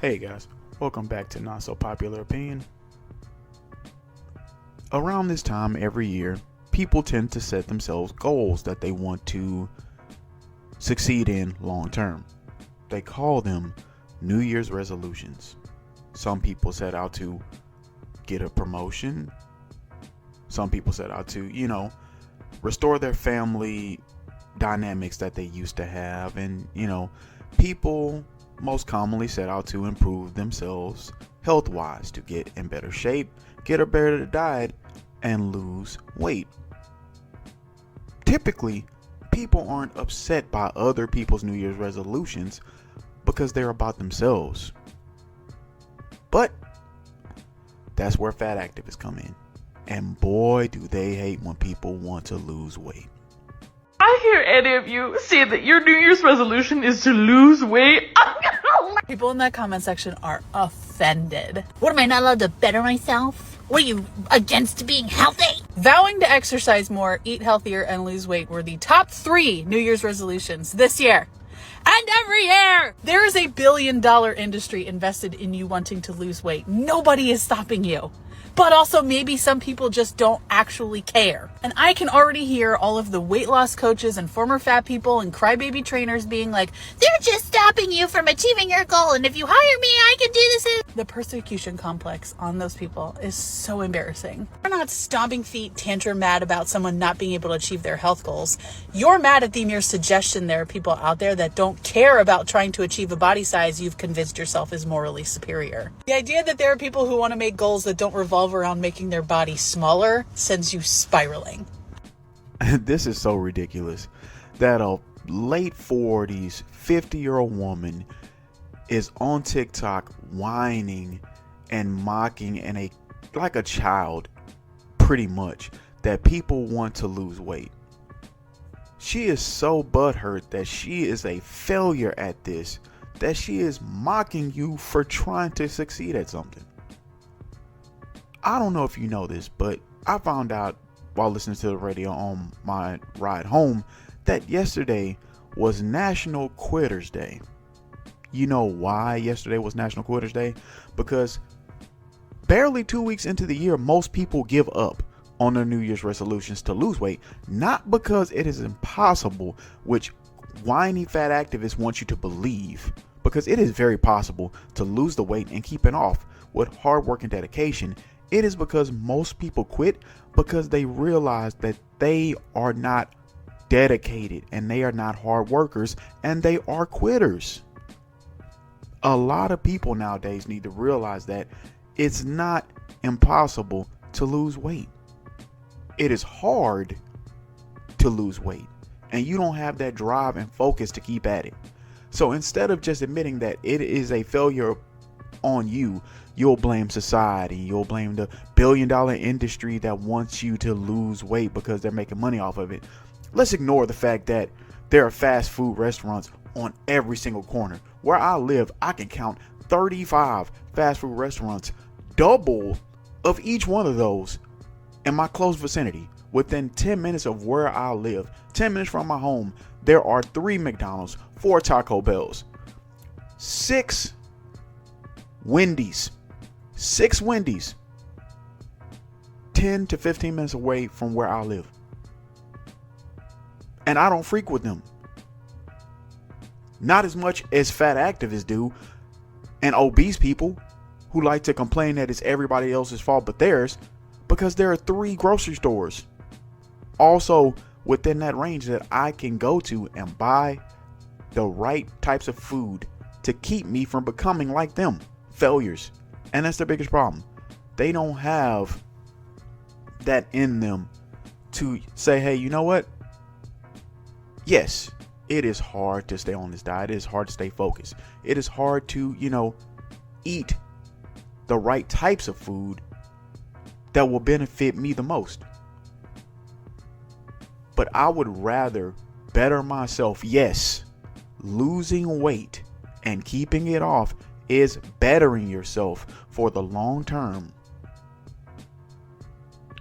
Hey guys, welcome back to Not So Popular Opinion. Around this time every year, people tend to set themselves goals that they want to succeed in long term. They call them New Year's resolutions. Some people set out to get a promotion. Some people set out to, restore their family dynamics that they used to have. And, people most commonly set out to improve themselves health-wise, to get in better shape, get a better diet, and lose weight. Typically, people aren't upset by other people's New Year's resolutions because they're about themselves. But that's where fat activists come in. And boy, do they hate when people want to lose weight. I hear any of you say that your New Year's resolution is to lose weight. People in that comment section are offended. What, am I not allowed to better myself? What, are you against being healthy? Vowing to exercise more, eat healthier, and lose weight were the top 3 New Year's resolutions this year. And every year! There is $1 billion industry invested in you wanting to lose weight. Nobody is stopping you. But also maybe some people just don't actually care. And I can already hear all of the weight loss coaches and former fat people and crybaby trainers being like, they're just stopping you from achieving your goal, and if you hire me, I can do this. The persecution complex on those people is so embarrassing. You're not stomping feet, tantrum mad about someone not being able to achieve their health goals. You're mad at the mere suggestion there are people out there that don't care about trying to achieve a body size you've convinced yourself is morally superior. The idea that there are people who want to make goals that don't revolve around making their body smaller sends you spiraling. This is so ridiculous that a late 40s, 50-year-old woman is on TikTok whining and mocking like a child, pretty much, that people want to lose weight. She is so butthurt that she is a failure at this, that she is mocking you for trying to succeed at something. I don't know if you know this, but I found out while listening to the radio on my ride home that yesterday was National Quitters Day. You know why yesterday was National Quitters Day? Because barely 2 weeks into the year, most people give up on their New Year's resolutions to lose weight, not because it is impossible, which whiny fat activists want you to believe, because it is very possible to lose the weight and keep it off with hard work and dedication. It is because most people quit because they realize that they are not dedicated and they are not hard workers and they are quitters. A lot of people nowadays need to realize that it's not impossible to lose weight. It is hard to lose weight, and you don't have that drive and focus to keep at it. So instead of just admitting that it is a failure on you, you'll blame society, you'll blame the billion-dollar industry that wants you to lose weight because they're making money off of it. Let's ignore the fact that there are fast food restaurants on every single corner. Where I live, I can count 35 fast food restaurants, double of each one of those in my close vicinity. Within 10 minutes of where I live, 10 minutes from my home, there are 3 McDonald's, 4 Taco Bells, 6 Wendy's, 10 to 15 minutes away from where I live. And I don't frequent them. Not as much as fat activists do, and obese people who like to complain that it's everybody else's fault but theirs, because there are 3 grocery stores also within that range that I can go to and buy the right types of food to keep me from becoming like them, failures. And that's their biggest problem. They don't have that in them to say, hey, you know what? Yes, it is hard to stay on this diet. It is hard to stay focused. It is hard to, eat the right types of food that will benefit me the most. But I would rather better myself. Yes, losing weight and keeping it off is bettering yourself for the long term.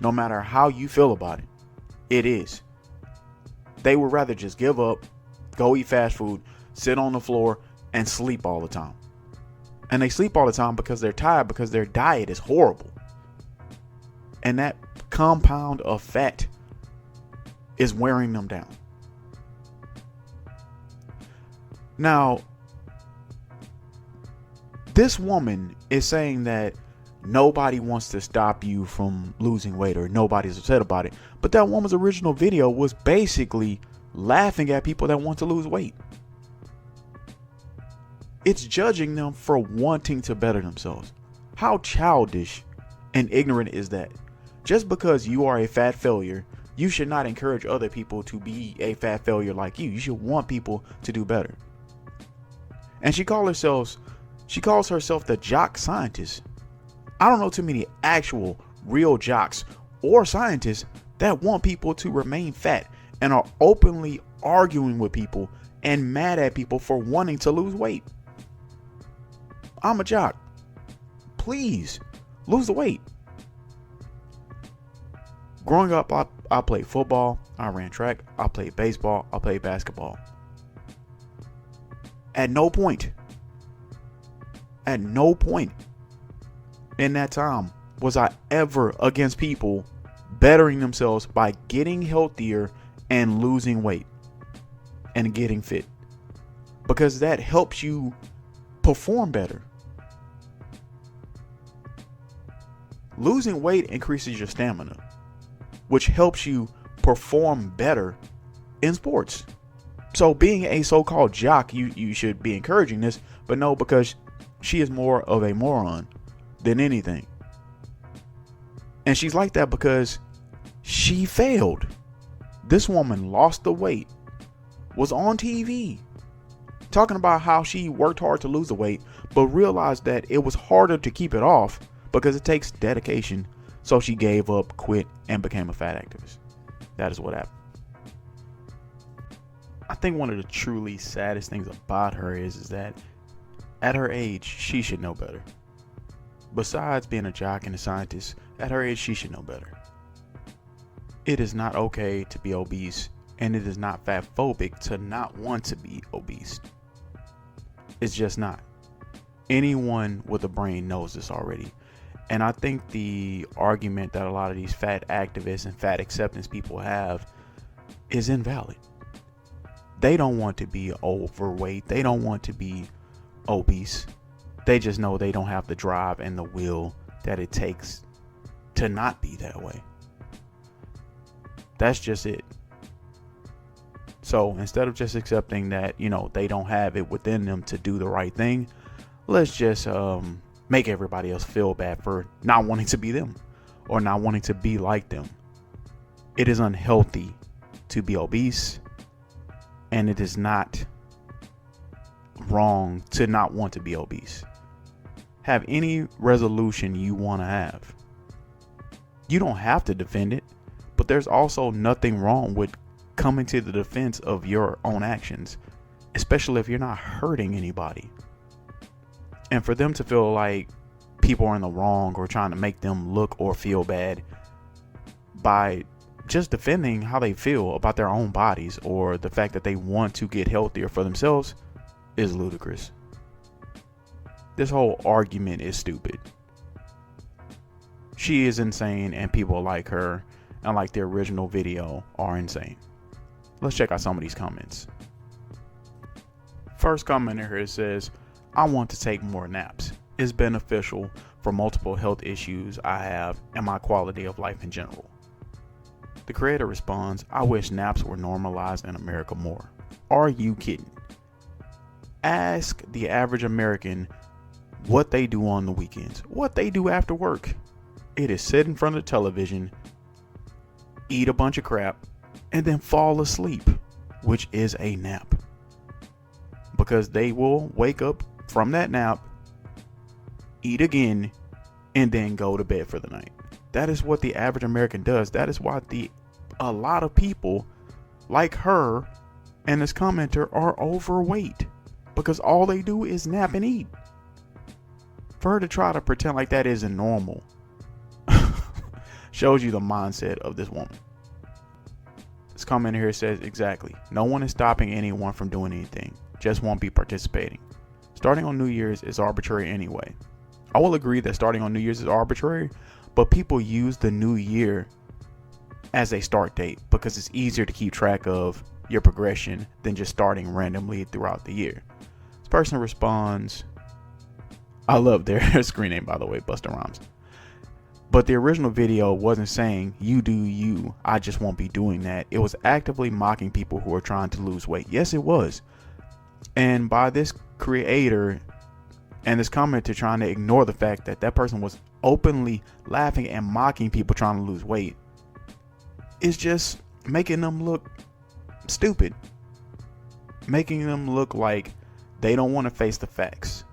No matter how you feel about it, it is. They would rather just give up, go eat fast food, sit on the floor, and sleep all the time. And they sleep all the time because they're tired, because their diet is horrible. And that compound of fat is wearing them down. Now, this woman is saying that nobody wants to stop you from losing weight, or nobody's upset about it. But that woman's original video was basically laughing at people that want to lose weight. It's judging them for wanting to better themselves. How childish and ignorant is that? Just because you are a fat failure, you should not encourage other people to be a fat failure like you. You should want people to do better. And she calls herself the jock scientist. I don't know too many actual real jocks or scientists that want people to remain fat and are openly arguing with people and mad at people for wanting to lose weight. I'm a jock. Please lose the weight. Growing up, I played football, I ran track, I played baseball, I played basketball. At no point in that time was I ever against people bettering themselves by getting healthier and losing weight and getting fit, because that helps you perform better. Losing weight increases your stamina, which helps you perform better in sports. So being a so-called jock, you should be encouraging this, but no, because she is more of a moron than anything. And she's like that because she failed. This woman lost the weight, was on TV talking about how she worked hard to lose the weight, but realized that it was harder to keep it off because it takes dedication. So she gave up, quit, and became a fat activist. That is what happened. I think one of the truly saddest things about her is that at her age, she should know better. Besides being a jock and a scientist, at her age, she should know better. It is not okay to be obese, and it is not fatphobic to not want to be obese. It's just not. Anyone with a brain knows this already. And I think the argument that a lot of these fat activists and fat acceptance people have is invalid. They don't want to be overweight. They don't want to be obese. They just know they don't have the drive and the will that it takes to not be that way. That's just it. So instead of just accepting that, they don't have it within them to do the right thing, let's just make everybody else feel bad for not wanting to be them or not wanting to be like them. It is unhealthy to be obese, and it is not wrong to not want to be obese. Have any resolution you want to have. You don't have to defend it, but there's also nothing wrong with coming to the defense of your own actions, especially if you're not hurting anybody. And for them to feel like people are in the wrong or trying to make them look or feel bad by just defending how they feel about their own bodies or the fact that they want to get healthier for themselves is ludicrous. This whole argument is stupid. She is insane, and people like her and like the original video are insane. Let's check out some of these comments. First commenter here says, I want to take more naps. It's beneficial for multiple health issues I have and my quality of life in general. The creator responds, I wish naps were normalized in America more. Are you kidding? Ask the average American what they do on the weekends, what they do after work. It is sit in front of the television, eat a bunch of crap, and then fall asleep, which is a nap. Because they will wake up from that nap, eat again, and then go to bed for the night. That is what the average American does. That is why a lot of people like her and this commenter are overweight, because all they do is nap and eat. For her to try to pretend like that isn't normal shows you the mindset of this woman. This comment here says, exactly. No one is stopping anyone from doing anything. Just won't be participating. starting on New Year's is arbitrary anyway. I will agree that starting on New Year's is arbitrary, but people use the new year as a start date because it's easier to keep track of your progression than just starting randomly throughout the year. This person responds, I love their screen name, by the way, Busta Rhymes. But the original video wasn't saying, you do you, I just won't be doing that. It was actively mocking people who are trying to lose weight. Yes, it was. And by this creator and this commenter trying to ignore the fact that that person was openly laughing and mocking people trying to lose weight, it's just making them look stupid. Making them look like they don't want to face the facts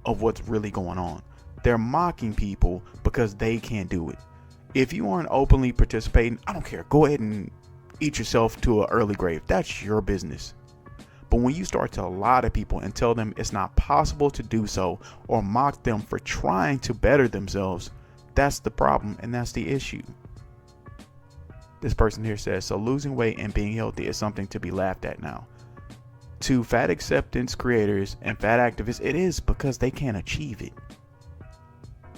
of what's really going on. They're mocking people because they can't do it. If you aren't openly participating, I don't care. Go ahead and eat yourself to an early grave. That's your business. But when you start to lie to people and tell them it's not possible to do so, or mock them for trying to better themselves, that's the problem and that's the issue. This person here says, so losing weight and being healthy is something to be laughed at now. To fat acceptance creators and fat activists, it is because they can't achieve it.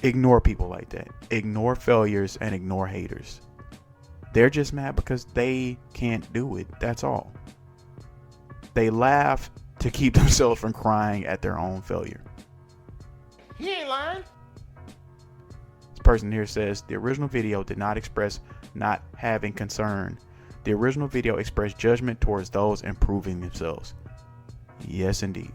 Ignore people like that. Ignore failures and ignore haters. They're just mad because they can't do it. That's all. They laugh to keep themselves from crying at their own failure. He ain't lying. This person here says the original video did not express not having concern. The original video expressed judgment towards those improving themselves. Yes, indeed.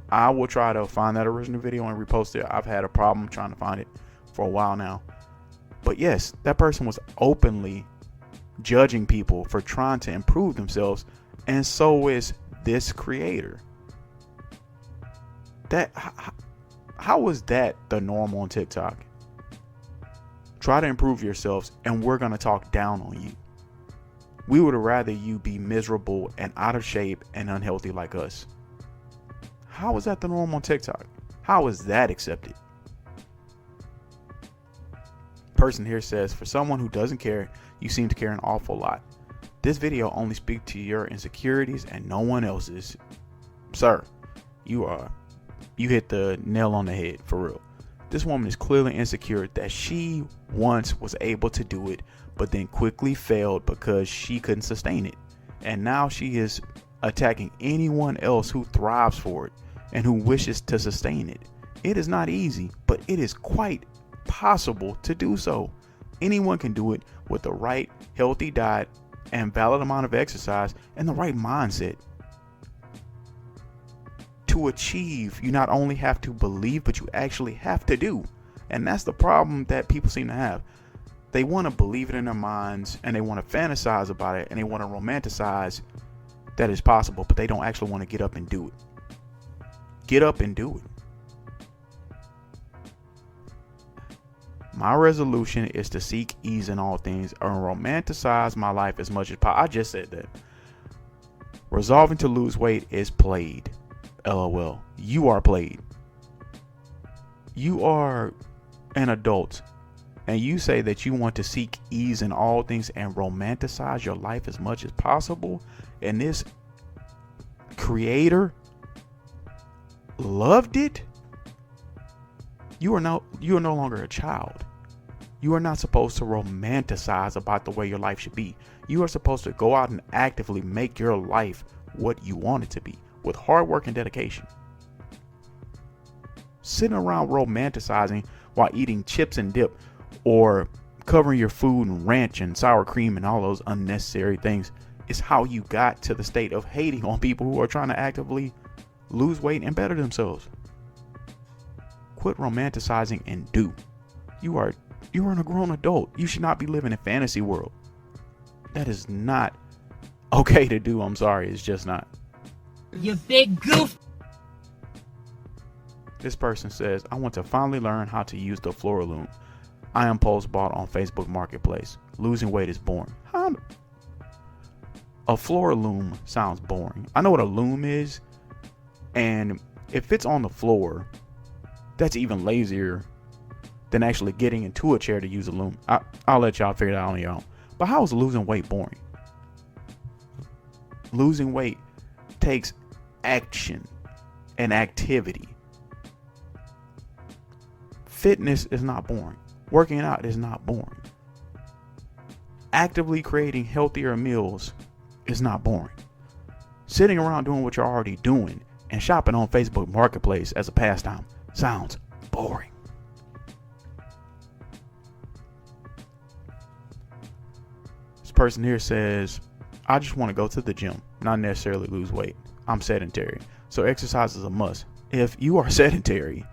I will try to find that original video and repost it. I've had a problem trying to find it for a while now. But yes, that person was openly judging people for trying to improve themselves, and so is this creator. How is that the norm on TikTok? Try to improve yourselves and we're going to talk down on you. We would rather you be miserable and out of shape and unhealthy like us. How is that the norm on TikTok? How is that accepted? Person here says, for someone who doesn't care, you seem to care an awful lot. This video only speaks to your insecurities and no one else's. Sir, you hit the nail on the head, for real. This woman is clearly insecure that she once was able to do it, but then quickly failed because she couldn't sustain it. And now she is attacking anyone else who thrives for it and who wishes to sustain it. It is not easy, but it is quite possible to do so. Anyone can do it with the right healthy diet and valid amount of exercise and the right mindset. To achieve, you not only have to believe, but you actually have to do. And that's the problem that people seem to have. They want to believe it in their minds and they want to fantasize about it and they want to romanticize that it's possible, but they don't actually want to get up and do it. Get up and do it. My resolution is to seek ease in all things and romanticize my life as much as possible. I just said that. Resolving to lose weight is played. LOL. You are played. You are an adult and you say that you want to seek ease in all things and romanticize your life as much as possible, and this creator loved it. You are no longer a child. You are not supposed to romanticize about the way your life should be. You are supposed to go out and actively make your life what you want it to be, with hard work and dedication. Sitting around romanticizing while eating chips and dip, or covering your food in ranch and sour cream and all those unnecessary things, is how you got to the state of hating on people who are trying to actively lose weight and better themselves. Quit romanticizing and do. You are a grown adult. You should not be living in a fantasy world. That is not okay to do. I'm sorry, it's just not. You big goof. This person says, I want to finally learn how to use the floor loom. I impulse bought on Facebook Marketplace. Losing weight is boring. A floor loom sounds boring. I know what a loom is, and if it's on the floor, that's even lazier than actually getting into a chair to use a loom. I'll let y'all figure it out on your own. But how is losing weight boring? Losing weight takes action. an activity. Fitness is not boring. Working out is not boring. Actively creating healthier meals is not boring. Sitting around doing what you're already doing and shopping on Facebook Marketplace as a pastime sounds boring. This person here says, I just want to go to the gym, not necessarily lose weight. I'm sedentary, so exercise is a must. If you are sedentary,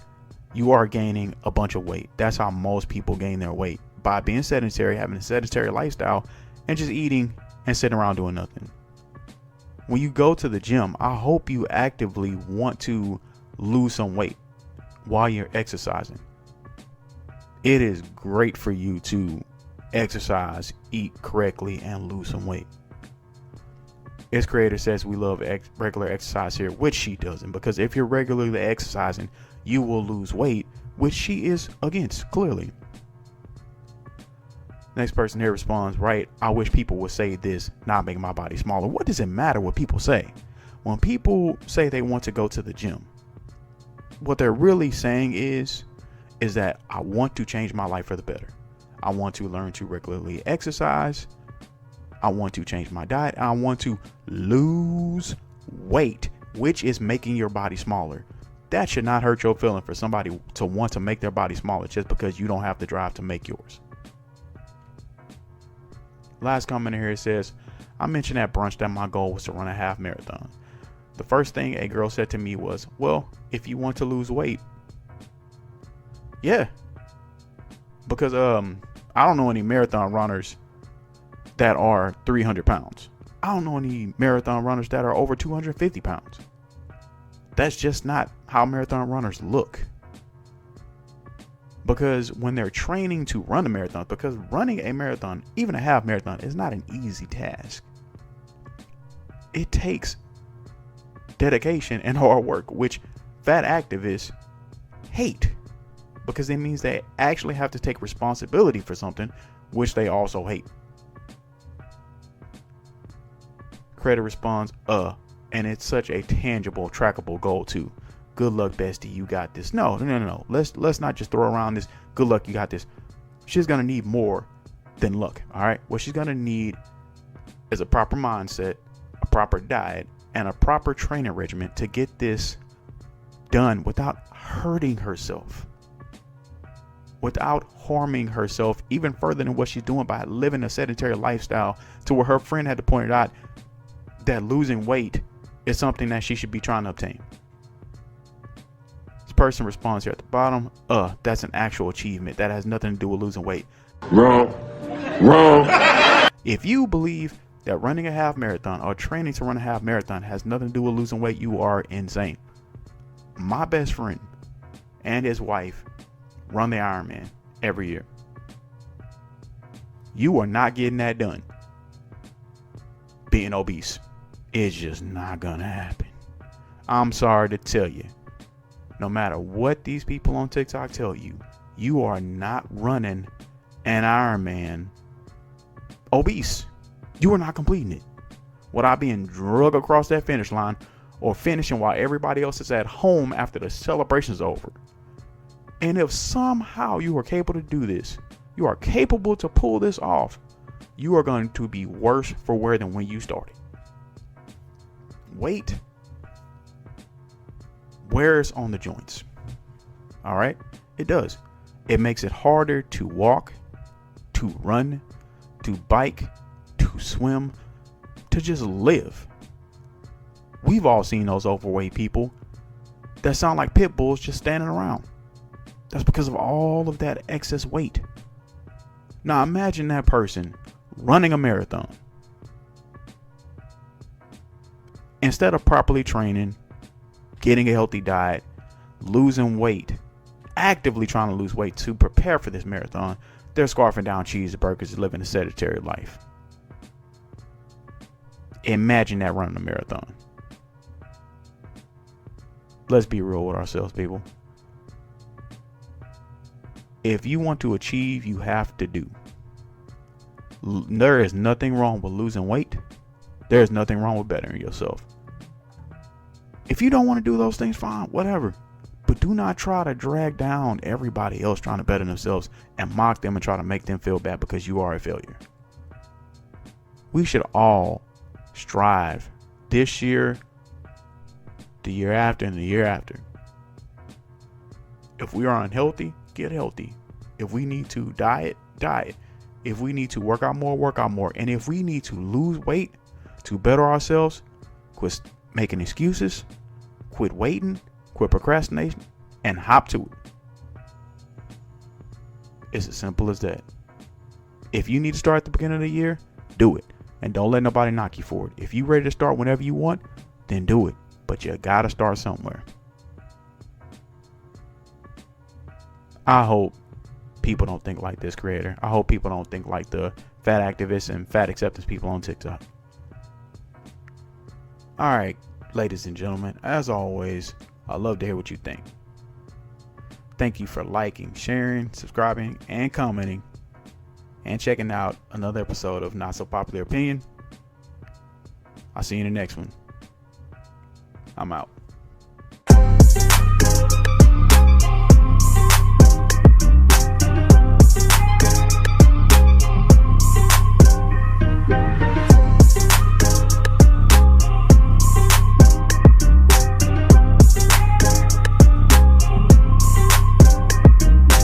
you are gaining a bunch of weight. That's how most people gain their weight, by being sedentary, having a sedentary lifestyle, and just eating and sitting around doing nothing. When you go to the gym, I hope you actively want to lose some weight while you're exercising. It is great for you to exercise, eat correctly, and lose some weight. Its creator says we love regular exercise here, which she doesn't, because if you're regularly exercising, you will lose weight, which she is against, clearly. Next person here responds, right, I wish people would say this, not making my body smaller. What does it matter what people say? When people say they want to go to the gym, what they're really saying is that I want to change my life for the better. I want to learn to regularly exercise. I want to change my diet. I want to lose weight, which is making your body smaller. That should not hurt your feeling for somebody to want to make their body smaller just because you don't have the drive to make yours. Last comment here says, I mentioned at brunch that my goal was to run a half marathon. The first thing a girl said to me was, well, if you want to lose weight, yeah. Because I don't know any marathon runners that are 300 pounds. I don't know any marathon runners that are over 250 pounds. That's just not how marathon runners look. Because when they're training to run a marathon, because running a marathon, even a half marathon, is not an easy task. It takes dedication and hard work, which fat activists hate, because it means they actually have to take responsibility for something, which they also hate. Creator responds, and it's such a tangible, trackable goal too. Good luck, bestie, you got this. No. Let's not just throw around this good luck, you got this. She's gonna need more than luck. All right, what she's gonna need is a proper mindset, a proper diet, and a proper training regimen to get this done without hurting herself, without harming herself even further than what she's doing by living a sedentary lifestyle, to where her friend had to point it out that losing weight is something that she should be trying to obtain. This person responds here at the bottom, that's an actual achievement. That has nothing to do with losing weight. Wrong. If you believe that running a half marathon or training to run a half marathon has nothing to do with losing weight, you are insane. My best friend and his wife run the Ironman every year. You are not getting that done being obese. It's just not gonna happen. I'm sorry to tell you, no matter what these people on TikTok tell you, you are not running an Ironman obese. You are not completing it without being dragged across that finish line or finishing while everybody else is at home after the celebration's over. And if somehow you are capable to do this, you are capable to pull this off, you are going to be worse for wear than when you started. Weight wears on the joints. All right, it does. It makes it harder to walk, to run, to bike, to swim, to just live. We've all seen those overweight people that sound like pit bulls just standing around. That's because of all of that excess weight. Now imagine that person running a marathon. Instead of properly training, getting a healthy diet, losing weight, actively trying to lose weight to prepare for this marathon, they're scarfing down cheeseburgers, living a sedentary life. Imagine that running a marathon. Let's be real with ourselves, people. If you want to achieve, you have to do. There is nothing wrong with losing weight. There is nothing wrong with bettering yourself. If you don't want to do those things, fine, whatever. But do not try to drag down everybody else trying to better themselves and mock them and try to make them feel bad because you are a failure. We should all strive this year, the year after, and the year after. If we are unhealthy, get healthy. If we need to diet. If we need to work out more. And if we need to lose weight to better ourselves, quit making excuses, quit waiting, quit procrastination, and hop to it. It's as simple as that. If you need to start at the beginning of the year, do it. And don't let nobody knock you for it. If you're ready to start whenever you want, then do it. But you gotta start somewhere. I hope people don't think like this creator. I hope people don't think like the fat activists and fat acceptance people on TikTok. All right, ladies and gentlemen, as always, I'd love to hear what you think. Thank you for liking, sharing, subscribing, and commenting, and checking out another episode of Not So Popular Opinion. I'll see you in the next one. I'm out.